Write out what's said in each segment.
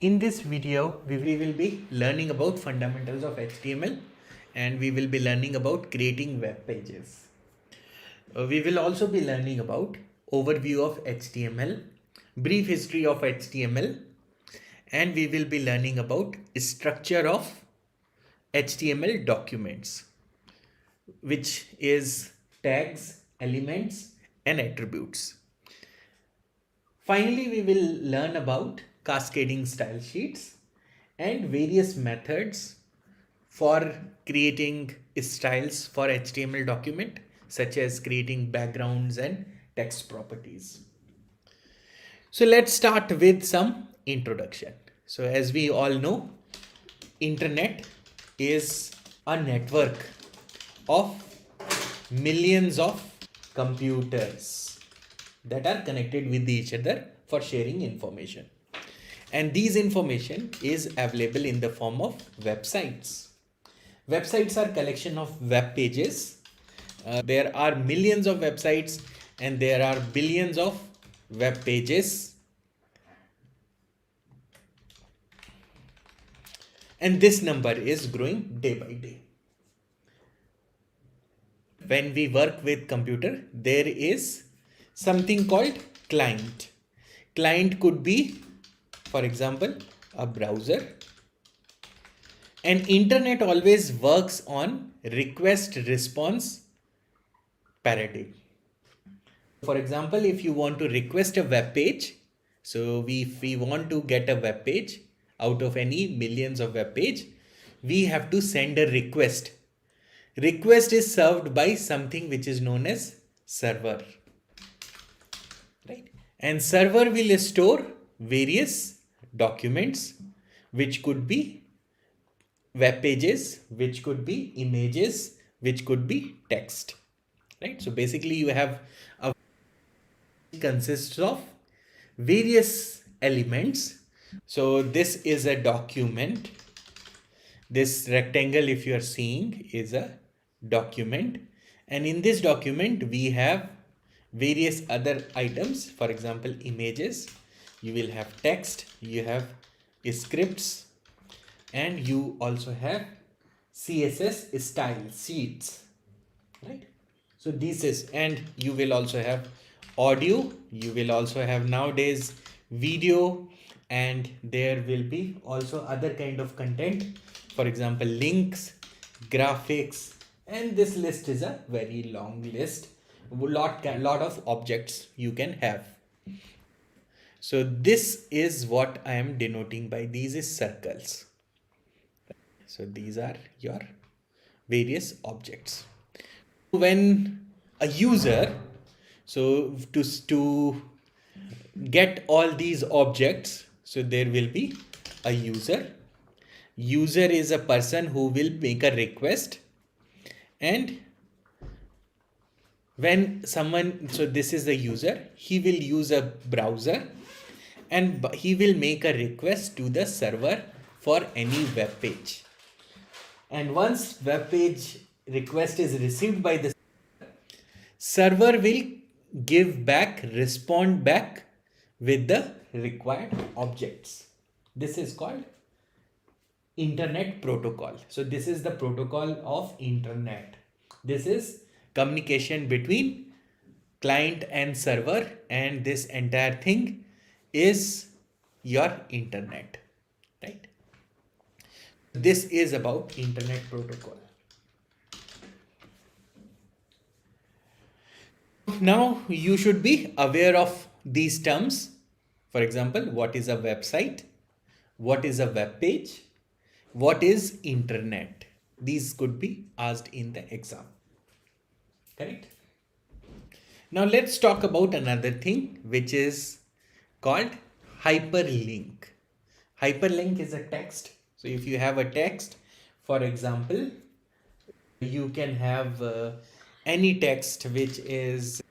In this video, we will be learning about fundamentals of HTML and we will be learning about creating web pages. We will also be learning about overview of HTML, brief history of HTML, and we will be learning about structure of HTML documents, which is tags, elements, and attributes. Finally, we will learn about cascading style sheets and various methods for creating styles for HTML document, such as creating backgrounds and text properties. So let's start with some introduction. So as we all know, internet is a network of millions of computers that are connected with each other for sharing information. And these information is available in the form of websites. Websites are collection of web pages. There are millions of websites and there are billions of web pages. And this number is growing day by day. When we work with computer, there is something called client. Client could be, for example, a browser. And internet always works on request response paradigm. For example, if you want to request a web page, so if we want to get a web page out of any millions of web page, we have to send a request. Request is served by something which is known as server, right? And server will store various documents, which could be web pages, which could be images, which could be text, right? So basically you have a consists of various elements. So this is a document. This rectangle, if you are seeing, is a document, and in this document we have various other items. For example, images, you will have text, you have scripts, and you also have CSS style sheets, right? So this is, and you will also have audio, you will also have nowadays video, and there will be also other kind of content, for example links, graphics, and this list is a very long list, lot of objects you can have. So this is what I am denoting by these is circles. So these are your various objects. When a user, so to get all these objects, so there will be a user. User is a person who will make a request, and when someone, so this is the user, he will use a browser and he will make a request to the server for any web page. And once web page request is received by the server will respond back with the required objects. This is called internet protocol. So this is the protocol of internet. This is communication between client and server, and this entire thing is your internet, right? This is about internet protocol. Now you should be aware of these terms. For example, what is a website? What is a web page? What is internet? These could be asked in the exam. Correct? Now let's talk about another thing which is called hyperlink. Hyperlink is a text. So if you have a text, for example, you can have any text which is,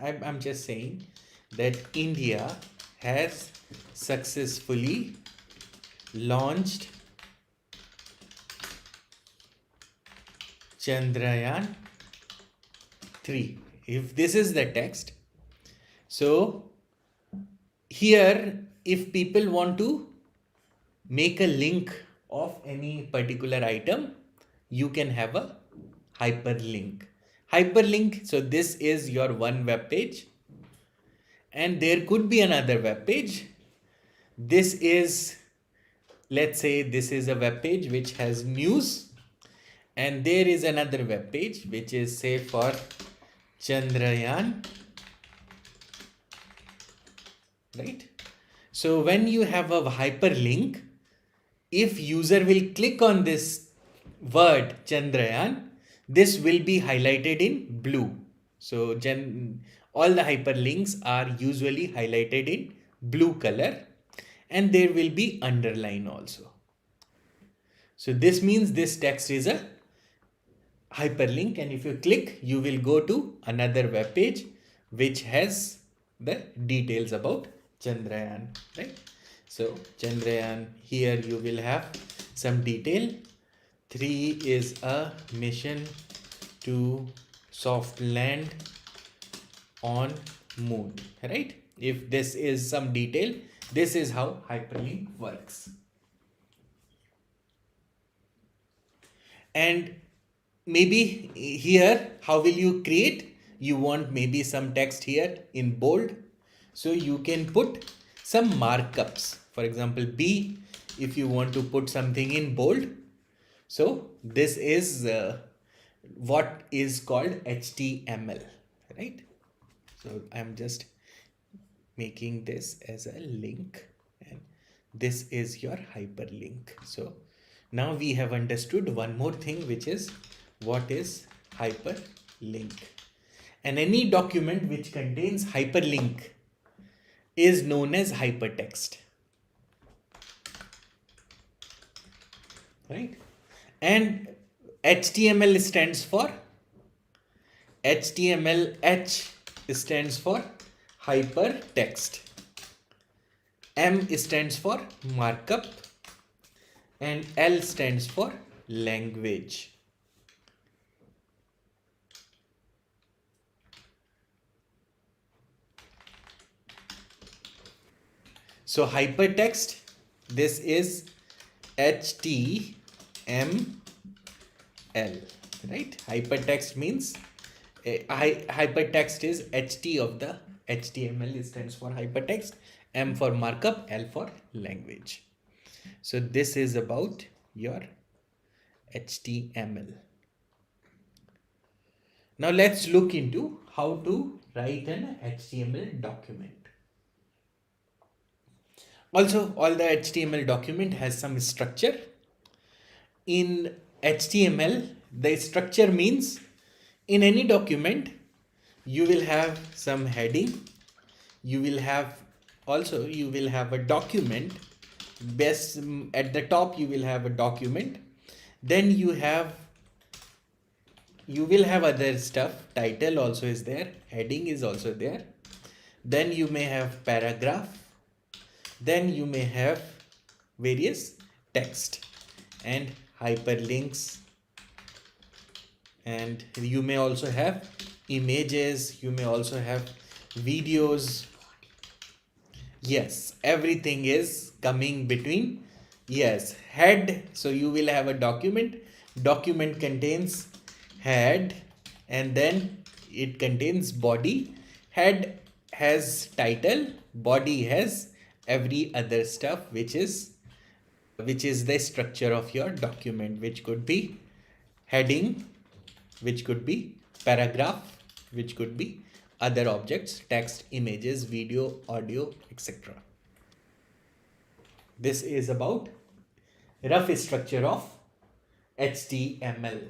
I'm just saying that India has successfully launched Chandrayaan 3. If this is the text, so here if people want to make a link of any particular item, you can have a hyperlink. Hyperlink, so this is your one web page, and there could be another web page. This is, let's say, this is a web page which has news, and there is another web page which is, say, for Chandrayaan, right? So when you have a hyperlink, if user will click on this word Chandrayaan, this will be highlighted in blue. So all the hyperlinks are usually highlighted in blue color, and there will be underline also. So this means this text is a hyperlink, and if you click, you will go to another web page which has the details about Chandrayaan, right? So Chandrayaan, here you will have some detail. 3 is a mission to soft land on moon, right? If this is some detail, this is how hyperlink works. And maybe here, how will you create? You want maybe some text here in bold, so you can put some markups. For example, B, if you want to put something in bold, so this is what is called HTML, right? So I'm just making this as a link, and this is your hyperlink. So now we have understood one more thing, which is what is hyperlink. And any document which contains hyperlink is known as hypertext, right? And HTML stands for HTML. H stands for hypertext, M stands for markup, and L stands for language. So hypertext, this is HTML, right? Hypertext means hypertext is HT of the HTML, stands for hypertext, M for markup, L for language. So this is about your HTML. Now let's look into how to write an HTML document. Also, all the HTML document has some structure. In HTML, the structure means in any document, you will have some heading. You will have a document. Best at the top, you will have a document. Then you will have other stuff. Title also is there. Heading is also there. Then you may have paragraph. Then you may have various text and hyperlinks, and you may also have images, you may also have videos. Yes, everything is coming between. Yes, head. So you will have a document. Document contains head, and then it contains body. Head has title, body has every other stuff, which is the structure of your document, which could be heading, which could be paragraph, which could be other objects, text, images, video, audio, etc. This is about rough structure of HTML.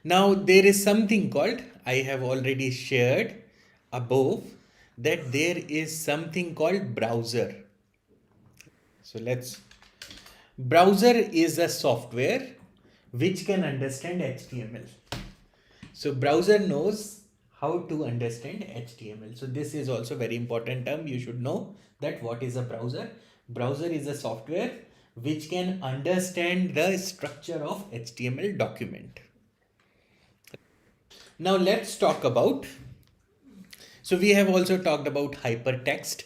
Now there is something called, I have already shared above, that there is something called browser. So browser is a software which can understand HTML. So browser knows how to understand HTML. So this is also very important term. You should know that what is a browser. Browser is a software which can understand the structure of HTML document. Now let's talk about, so we have also talked about hypertext.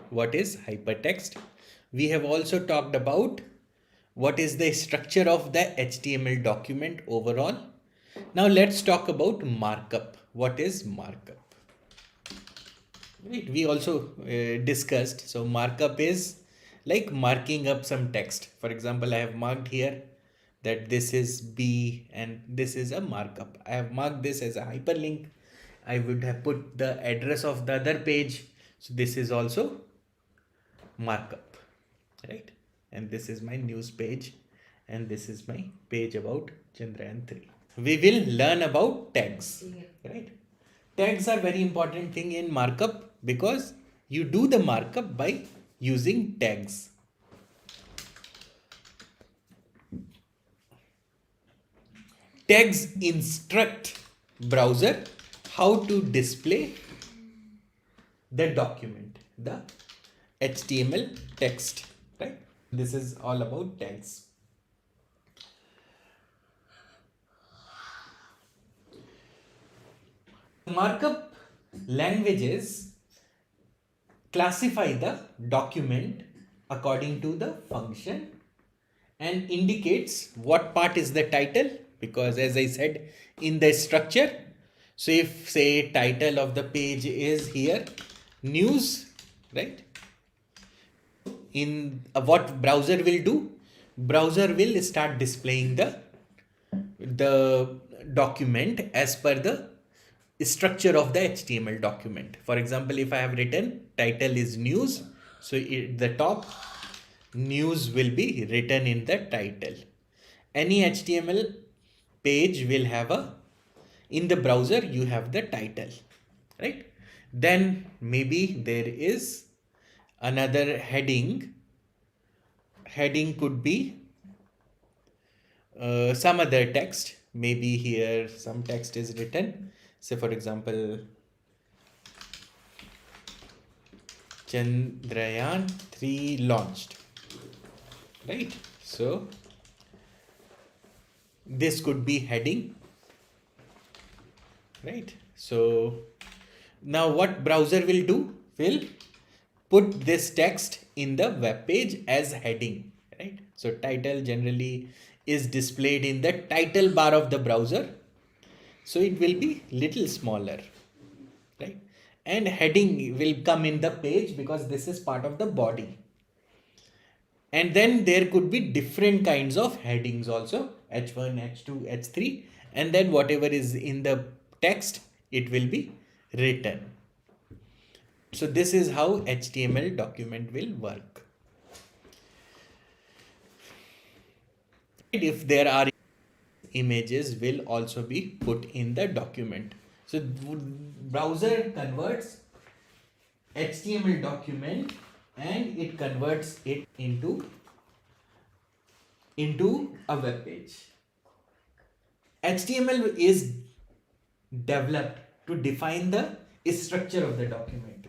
What is hypertext? We have also talked about what is the structure of the HTML document overall. Now let's talk about markup. What is markup? Right, we also discussed. So markup is like marking up some text. For example, I have marked here that this is B and this is a markup. I have marked this as a hyperlink. I would have put the address of the other page. So this is also markup, right? And this is my news page and this is my page about Chandrayaan 3. We will learn about tags, right? Tags are very important thing in markup because you do the markup by using tags. Tags instruct browser how to display the document, the HTML text, right? This is all about tags. Markup languages classify the document according to the function and indicates what part is the title, because as I said in the structure, so if say title of the page is here news, right? In what browser will do, browser will start displaying the document as per the structure of the HTML document. For example, if I have written title is news, so the top news will be written in the title. Any HTML page will have a, in the browser you have the title, right? Then maybe there is another heading. Heading could be some other text. Maybe here some text is written. Say for example, Chandrayaan 3 launched, right? So this could be heading, right? So now what browser will do, will put this text in the web page as heading, right? So title generally is displayed in the title bar of the browser, so it will be little smaller, right? And heading will come in the page because this is part of the body. And then there could be different kinds of headings also, h1, h2, h3, and then whatever is in the text, it will be written. So this is how HTML document will work. If there are images will also be put in the document. So browser converts HTML document and it converts it into a web page. HTML is developed to define the structure of the document,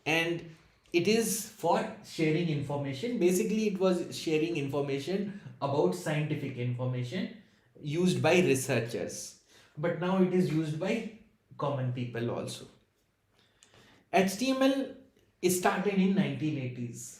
and it is for sharing information. Basically it was sharing information about scientific information used by researchers, but now it is used by common people also. HTML started in 1980s.